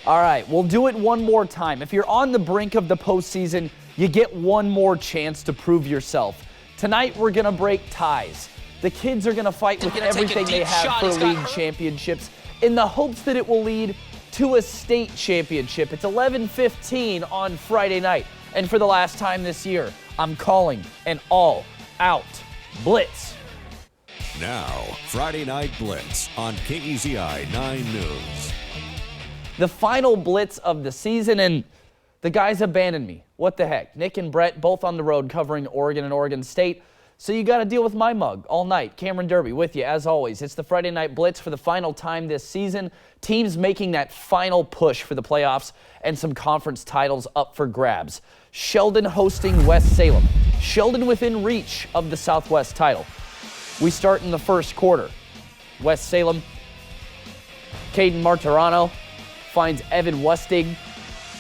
All right, we'll do it one more time. If you're on the brink of the postseason, you get one more chance to prove yourself. Tonight, we're going to break ties. The kids are going to fight with everything they have for league championships in the hopes that it will lead to a state championship. It's 11:15 on Friday night. And for the last time this year, I'm calling an all-out blitz. Now, Friday Night Blitz on KEZI 9 News. The final blitz of the season, and the guys abandoned me. What the heck? Nick and Brett both on the road covering Oregon and Oregon State. So you got to deal with my mug all night. Cameron Derby with you as always. It's the Friday Night Blitz for the final time this season. Teams making that final push for the playoffs and some conference titles up for grabs. Sheldon hosting West Salem. Sheldon within reach of the Southwest title. We start in the first quarter. West Salem, Caden Martirano finds Evan Wustig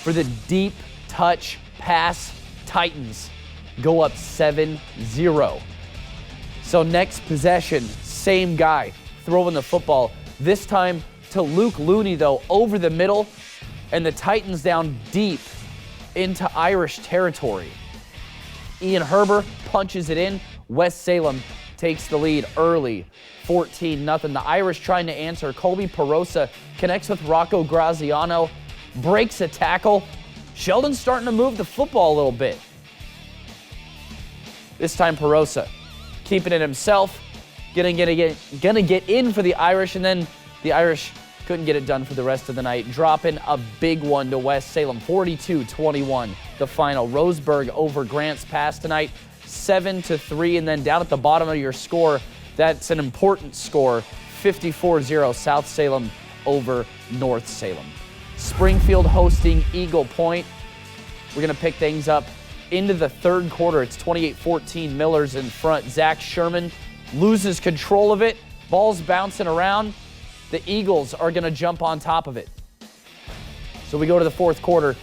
for the deep touch pass. Titans go up 7-0. So next possession, same guy throwing the football. This time to Luke Looney, though, over the middle, and the Titans down deep into Irish territory. Ian Herber punches it in. West Salem takes the lead early, 14-0. The Irish trying to answer. Colby Perosa connects with Rocco Graziano, breaks a tackle. Sheldon's starting to move the football a little bit. This time Perosa keeping it himself, gonna get in for the Irish, and then the Irish couldn't get it done for the rest of the night, dropping a big one to West Salem, 42-21, the final. Roseburg over Grants Pass tonight, 7-3, and then down at the bottom of your score, that's an important score, 54-0, South Salem over North Salem. Springfield hosting Eagle Point. We're gonna pick things up into the third quarter. It's 28-14, Miller's in front. Zach Sherman loses control of it. Ball's bouncing around. The Eagles are going to jump on top of it. So we go to the fourth quarter.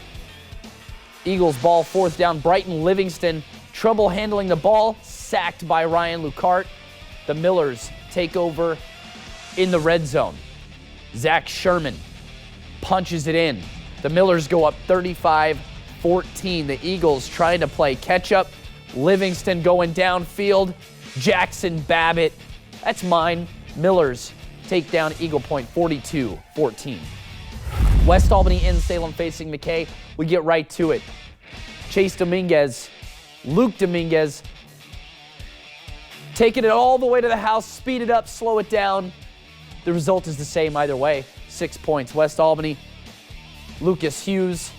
Eagles ball, fourth down. Brighton Livingston, trouble handling the ball, sacked by Ryan Lucart. The Millers take over in the red zone. Zach Sherman punches it in. The Millers go up 35-14. The Eagles trying to play catch-up. Livingston going downfield. Jackson Babbitt, that's mine. Millers take down Eagle Point 42-14. West Albany in Salem facing McKay. We get right to it. Chase Dominguez, Luke Dominguez, taking it all the way to the house, speed it up, slow it down. The result is the same either way. 6 points. West Albany, Lucas Hughes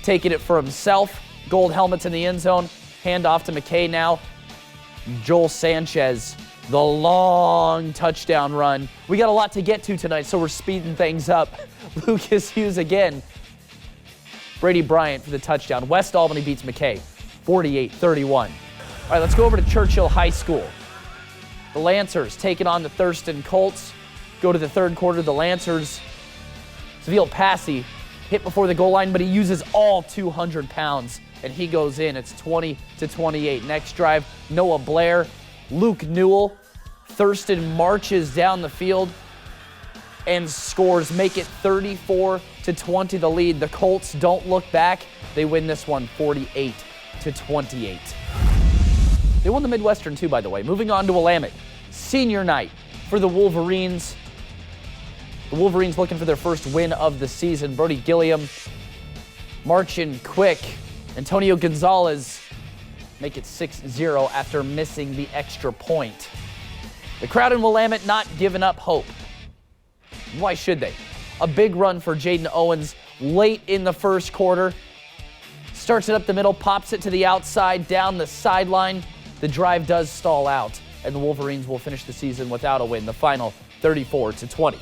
taking it for himself. Gold helmets in the end zone. Hand off to McKay now. Joel Sanchez, the long touchdown run. We got a lot to get to tonight, so we're speeding things up. Lucas Hughes again. Brady Bryant for the touchdown. West Albany beats McKay, 48-31. All right, let's go over to Churchill High School. The Lancers taking on the Thurston Colts. Go to the third quarter. The Lancers, Seville Passy hit before the goal line, but he uses all 200 pounds, and he goes in. It's 20-28. Next drive, Noah Blair, Luke Newell. Thurston marches down the field and scores, make it 34-20 the lead. The Colts don't look back. They win this one 48-28. They won the Midwestern too, by the way. Moving on to Willamette. Senior night for the Wolverines. The Wolverines looking for their first win of the season. Brody Gilliam marching quick. Antonio Gonzalez make it 6-0 after missing the extra point. The crowd in Willamette not giving up hope. Why should they? A big run for Jaden Owens late in the first quarter. Starts it up the middle, pops it to the outside, down the sideline. The drive does stall out, and the Wolverines will finish the season without a win. The final 34-20.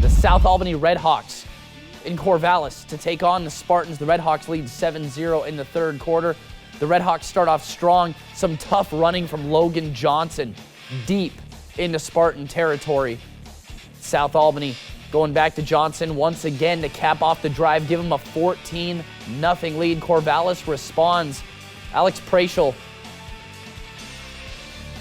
The South Albany Redhawks in Corvallis to take on the Spartans. The Redhawks lead 7-0 in the third quarter. The Redhawks start off strong. Some tough running from Logan Johnson deep into Spartan territory. South Albany going back to Johnson once again to cap off the drive, give him a 14-0 lead. Corvallis responds. Alex Prachel,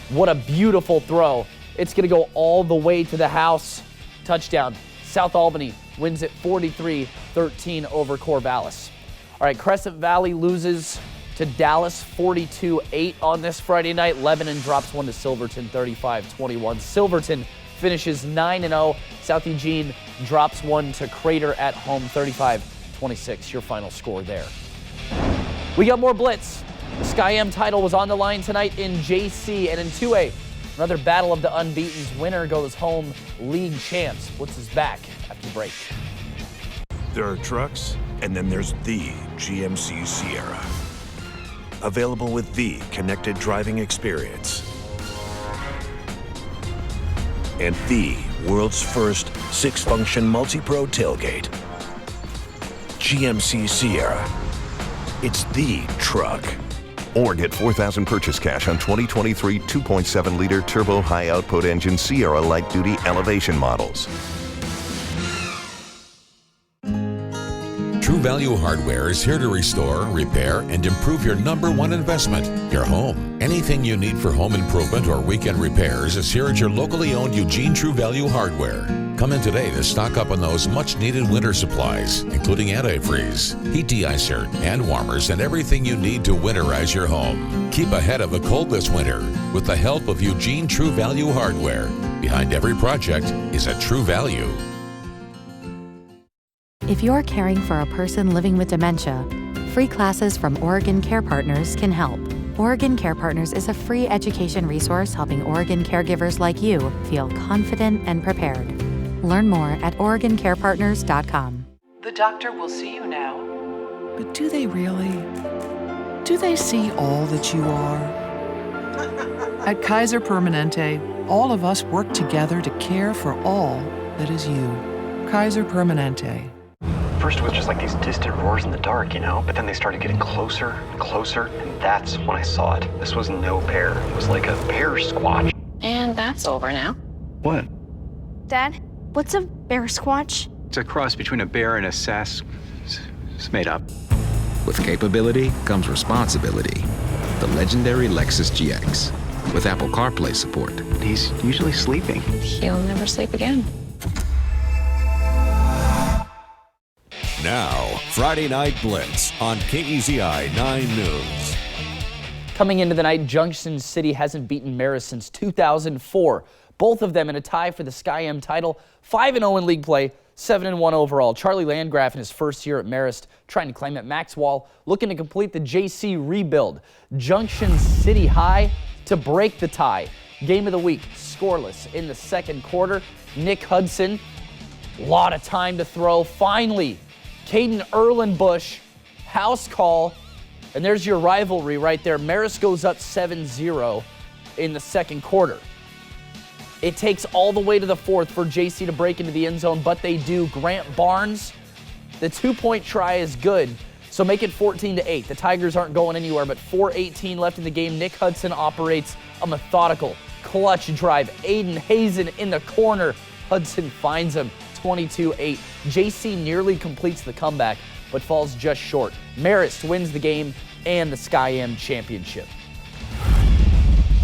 what a beautiful throw. It's going to go all the way to the house. Touchdown. South Albany wins it 43-13 over Corvallis. All right, Crescent Valley loses to Dallas 42-8 on this Friday night. Lebanon drops one to Silverton 35-21. Silverton finishes 9-0. South Eugene drops one to Crater at home 35-26. Your final score there. We got more Blitz. The Sky-M title was on the line tonight in JC, and in 2A, another battle of the unbeatens. Winner goes home league champs. Blitz is back after the break. There are trucks, and then there's the GMC Sierra. Available with the connected driving experience. And the world's first 6-function multi-pro tailgate. GMC Sierra. It's the truck. Or get $4,000 purchase cash on 2023 2.7-liter turbo high-output engine Sierra light-duty elevation models. True Value Hardware is here to restore, repair, and improve your #1 investment, your home. Anything you need for home improvement or weekend repairs is here at your locally owned Eugene True Value Hardware. Come in today to stock up on those much-needed winter supplies, including antifreeze, heat de-icer, and warmers, and everything you need to winterize your home. Keep ahead of the cold this winter with the help of Eugene True Value Hardware. Behind every project is a true value. If you're caring for a person living with dementia, free classes from Oregon Care Partners can help. Oregon Care Partners is a free education resource helping Oregon caregivers like you feel confident and prepared. Learn more at OregonCarePartners.com. The doctor will see you now. But do they really? Do they see all that you are? At Kaiser Permanente, all of us work together to care for all that is you. Kaiser Permanente. First it was just like these distant roars in the dark, you know, but then they started getting closer and closer, and that's when I saw it. This was no bear. It was like a bear squatch. And that's over now. What? Dad, what's a bear squatch? It's a cross between a bear and a It's made up. With capability comes responsibility. The legendary Lexus GX. With Apple CarPlay support. He's usually sleeping. He'll never sleep again. Now, Friday Night Blitz on KEZI 9 News. Coming into the night, Junction City hasn't beaten Marist since 2004. Both of them in a tie for the Sky-M title, 5-0 in league play, 7-1 overall. Charlie Landgraf in his first year at Marist trying to claim it. Max Wall looking to complete the JC rebuild. Junction City high to break the tie. Game of the week, scoreless in the second quarter. Nick Hudson, a lot of time to throw. Finally, Caden Erlenbush, house call, and there's your rivalry right there. Marist goes up 7-0 in the second quarter. It takes all the way to the fourth for JC to break into the end zone, but they do. Grant Barnes, the 2-point try is good, so make it 14-8. The Tigers aren't going anywhere, but 4:18 left in the game. Nick Hudson operates a methodical clutch drive. Aiden Hazen in the corner. Hudson finds him. 22-8. JC nearly completes the comeback, but falls just short. Marist wins the game and the Sky-M championship.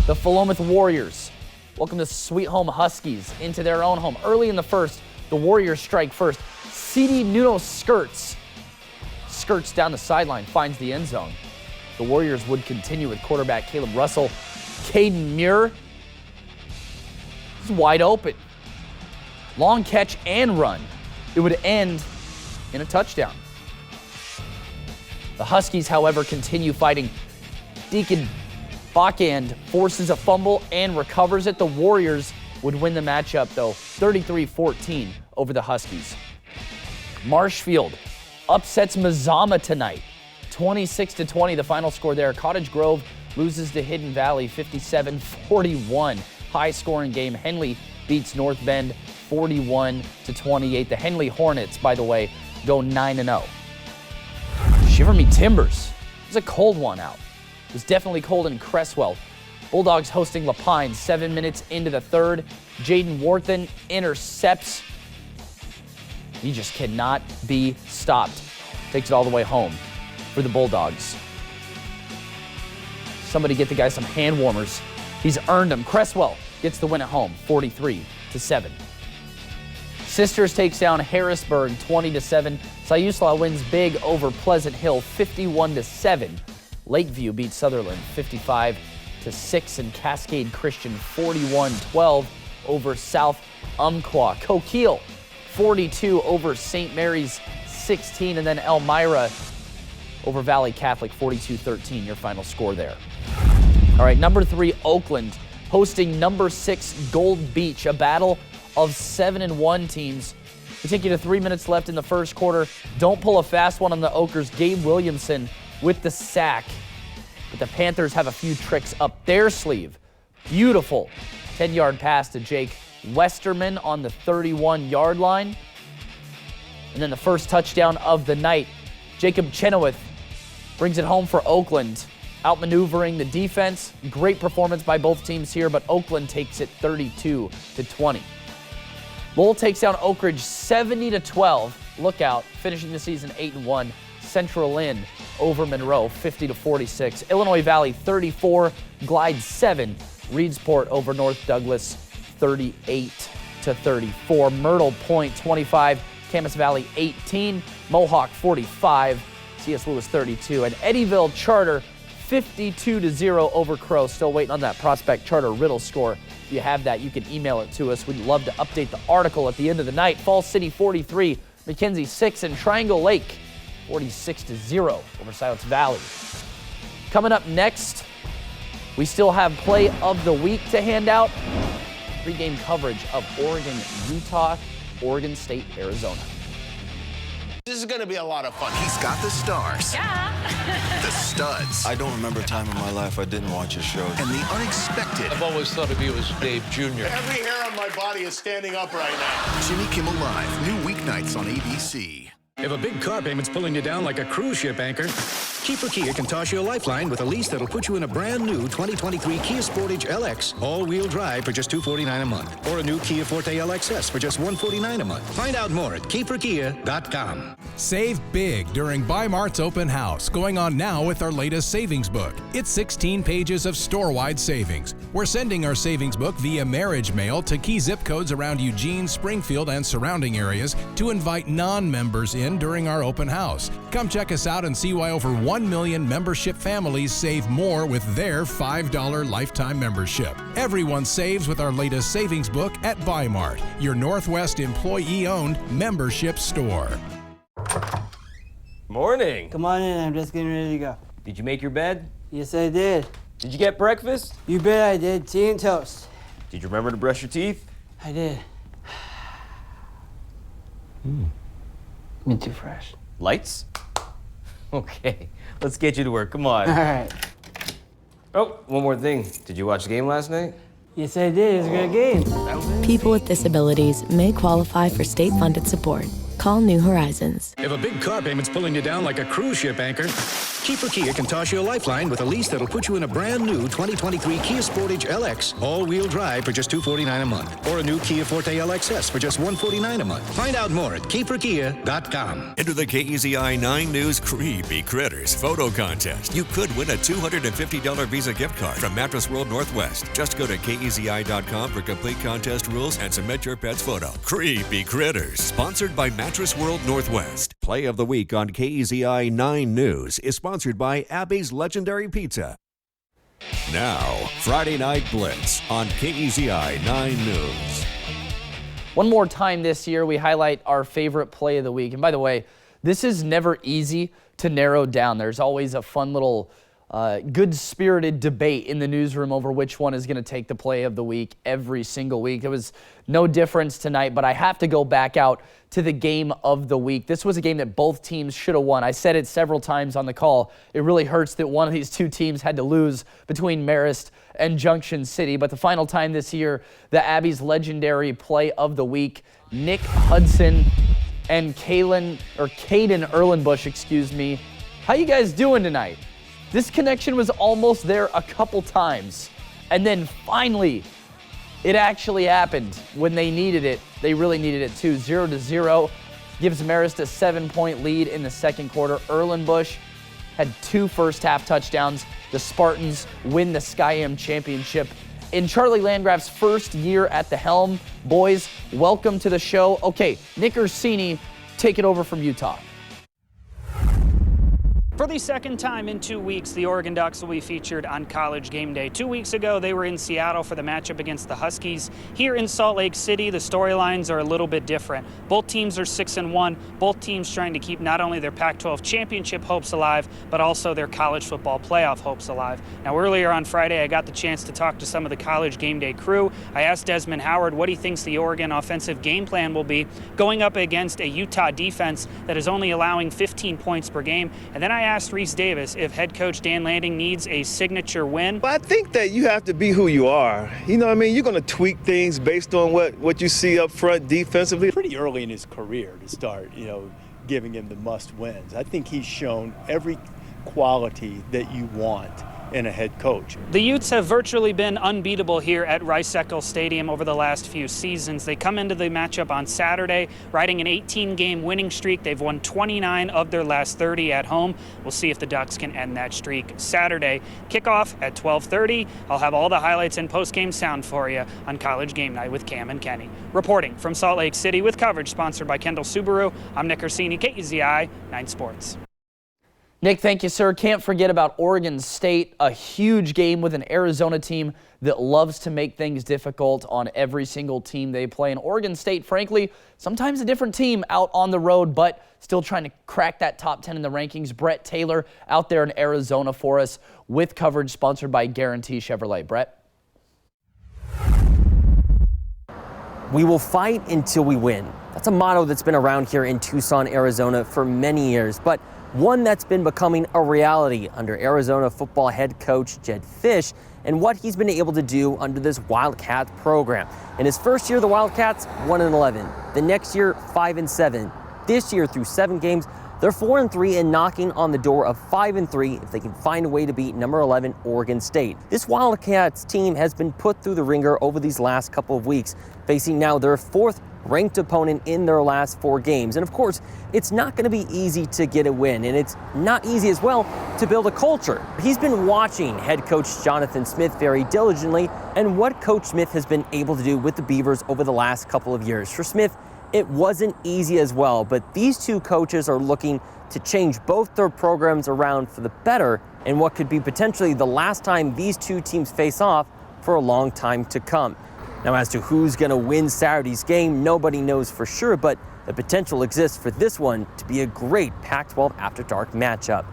The Philomath Warriors welcome the Sweet Home Huskies into their own home. Early in the first, the Warriors strike first. CD Nuno skirts down the sideline, finds the end zone. The Warriors would continue with quarterback Caleb Russell. Caden Muir is wide open. Long catch and run. It would end in a touchdown. The Huskies, however, continue fighting. Deacon Bachand forces a fumble and recovers it. The Warriors would win the matchup, though, 33-14 over the Huskies. Marshfield upsets Mazama tonight, 26-20, the final score there. Cottage Grove loses to Hidden Valley, 57-41. High-scoring game. Henley beats North Bend 41-28. The Henley Hornets, by the way, go 9-0. Shiver me timbers. It was a cold one out. It was definitely cold in Cresswell. Bulldogs hosting Lapine 7 minutes into the third. Jaden Worthen intercepts. He just cannot be stopped. Takes it all the way home for the Bulldogs. Somebody get the guy some hand warmers. He's earned them. Cresswell gets the win at home, 43-7. Sisters takes down Harrisburg 20-7. Siuslaw wins big over Pleasant Hill 51-7. Lakeview beats Sutherland 55-6, and Cascade Christian 41-12 over South Umpqua. Coquille 42 over St. Mary's 16, and then Elmira over Valley Catholic 42-13, your final score there. All right, number 3, Oakland hosting number 6, Gold Beach, a battle of 7-1 teams. We take you to 3 minutes left in the first quarter. Don't pull a fast one on the Okers. Gabe Williamson with the sack. But the Panthers have a few tricks up their sleeve. Beautiful 10-yard pass to Jake Westerman on the 31-yard line. And then the first touchdown of the night. Jacob Chenoweth brings it home for Oakland, outmaneuvering the defense. Great performance by both teams here, but Oakland takes it 32-20. Lowell takes down Oak Ridge 70-12. Look out, finishing the season 8-1. Central Lynn over Monroe 50-46. Illinois Valley 34, Glide 7. Reedsport over North Douglas 38-34. Myrtle Point 25, Camas Valley 18, Mohawk 45, C.S. Lewis 32, and Eddyville Charter 52-0 over Crow. Still waiting on that Prospect Charter Riddle score. If you have that, you can email it to us. We'd love to update the article at the end of the night. Falls City 43, McKenzie 6, and Triangle Lake 46-0 over Silence Valley. Coming up next, we still have play of the week to hand out. Pre-game coverage of Oregon, Utah, Oregon State, Arizona. This is going to be a lot of fun. He's got the stars. Yeah. The studs. I don't remember a time in my life I didn't watch a show. And the unexpected. I've always thought of you as Dave Jr. Every hair on my body is standing up right now. Jimmy Kimmel Live, new weeknights on ABC. If a big car payment's pulling you down like a cruise ship anchor, Keeper Kia can toss you a lifeline with a lease that'll put you in a brand new 2023 Kia Sportage LX all-wheel drive for just $249 a month, or a new Kia Forte LXS for just $149 a month. Find out more at keeperkia.com. Save big during Bi-Mart's open house, going on now with our latest savings book. It's 16 pages of store-wide savings. We're sending our savings book via marriage mail to key zip codes around Eugene, Springfield, and surrounding areas to invite non-members in during our open house. Come check us out and see why over 1 million membership families save more with their $5 lifetime membership. Everyone saves with our latest savings book at Bi-Mart, your Northwest employee-owned membership store. Morning. Come on in, I'm just getting ready to go. Did you make your bed? Yes, I did. Did you get breakfast? You bet I did. Tea and toast. Did you remember to brush your teeth? I did. Me too fresh. Lights? Okay, let's get you to work. Come on. All right. Oh, one more thing. Did you watch the game last night? Yes, I did. It was a good game. People with disabilities may qualify for state-funded support. Call New Horizons. If a big car payment's pulling you down like a cruise ship anchor, Keeper Kia can toss you a lifeline with a lease that'll put you in a brand new 2023 Kia Sportage LX all-wheel drive for just $249 a month, or a new Kia Forte LXS for just $149 a month. Find out more at keeperkia.com. Enter the KEZI 9 News Creepy Critters photo contest. You could win a $250 Visa gift card from Mattress World Northwest. Just go to KEZI.com for complete contest rules and submit your pet's photo. Creepy Critters, sponsored by Mattress World Northwest. Play of the week on KEZI 9 News is sponsored by Abby's Legendary Pizza. Now, Friday Night Blitz on KEZI 9 News. One more time this year, we highlight our favorite play of the week. And by the way, this is never easy to narrow down. There's always a fun little good-spirited debate in the newsroom over which one is going to take the play of the week every single week. It was no difference tonight, but I have to go back out to the game of the week. This was a game that both teams should have won. I said it several times on the call. It really hurts that one of these two teams had to lose between Marist and Junction City, but the final time this year, the Abby's legendary play of the week, Nick Hudson and Caden Erlenbush, How you guys doing tonight? This connection was almost there a couple times, and then finally, it actually happened when they needed it. They really needed it too. 0-0 gives Marist a 7-point lead in the second quarter. Erlenbush had 2 first-half touchdowns. The Spartans win the Skyam Championship in Charlie Landgraf's first year at the helm. Boys, welcome to the show. Okay, Nick Orsini, take it over from Utah. For the second time in 2 weeks, the Oregon Ducks will be featured on College Game Day. 2 weeks ago, they were in Seattle for the matchup against the Huskies. Here in Salt Lake City, the storylines are a little bit different. Both teams are 6-1. Both teams trying to keep not only their Pac-12 championship hopes alive, but also their college football playoff hopes alive. Now, earlier on Friday, I got the chance to talk to some of the College Game Day crew. I asked Desmond Howard what he thinks the Oregon offensive game plan will be going up against a Utah defense that is only allowing 15 points per game. And then I asked Reese Davis if head coach Dan Lanning needs a signature win. I think that you have to be who you are. You know what I mean? You're going to tweak things based on what you see up front defensively. Pretty early in his career to start, giving him the must wins. I think he's shown every quality that you want in a head coach. The Utes have virtually been unbeatable here at Rice-Eccles Stadium over the last few seasons. They come into the matchup on Saturday, riding an 18-game winning streak. They've won 29 of their last 30 at home. We'll see if the Ducks can end that streak Saturday. Kickoff at 12:30. I'll have all the highlights and post-game sound for you on College Game Night with Cam and Kenny. Reporting from Salt Lake City with coverage sponsored by Kendall Subaru, I'm Nick Orsini, KEZI 9 Sports. Nick, thank you, sir. Can't forget about Oregon State, a huge game with an Arizona team that loves to make things difficult on every single team they play. And Oregon State, frankly, sometimes a different team out on the road, but still trying to crack that top 10 in the rankings. Brett Taylor out there in Arizona for us with coverage sponsored by Guarantee Chevrolet. Brett? We will fight until we win. That's a motto that's been around here in Tucson, Arizona for many years, but one that's been becoming a reality under Arizona football head coach Jedd Fisch and what he's been able to do under this Wildcat program. In his first year, the Wildcats 1-11. The next year, 5-7. This year, through 7 games, they're 4-3 and knocking on the door of 5-3 if they can find a way to beat number 11 Oregon State. This Wildcats team has been put through the ringer over these last couple of weeks, facing now their 4th ranked opponent in their last 4 games. And of course, it's not going to be easy to get a win, and it's not easy as well to build a culture. He's been watching head coach Jonathan Smith very diligently and what Coach Smith has been able to do with the Beavers over the last couple of years. For Smith, it wasn't easy as well, but these two coaches are looking to change both their programs around for the better in what could be potentially the last time these two teams face off for a long time to come. Now, as to who's going to win Saturday's game, nobody knows for sure, but the potential exists for this one to be a great Pac-12 After Dark matchup.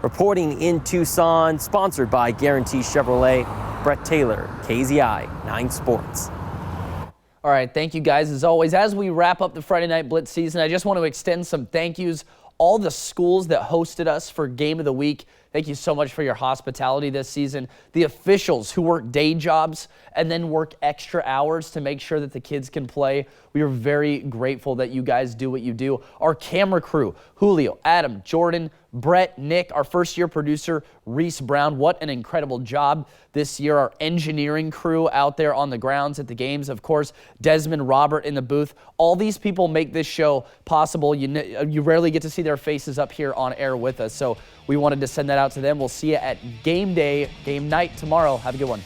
Reporting in Tucson, sponsored by Guarantee Chevrolet, Brett Taylor, KZI 9 Sports. All right, thank you guys as always. As we wrap up the Friday Night Blitz season, I just want to extend some thank yous. All the schools that hosted us for Game of the Week, thank you so much for your hospitality this season. The officials who work day jobs and then work extra hours to make sure that the kids can play. We are very grateful that you guys do what you do. Our camera crew, Julio, Adam, Jordan, Brett, Nick, our first-year producer, Reese Brown. What an incredible job this year. Our engineering crew out there on the grounds at the games. Of course, Desmond, Robert in the booth. All these people make this show possible. You rarely get to see their faces up here on air with us, so we wanted to send that out to them. We'll see you at game night tomorrow. Have a good one.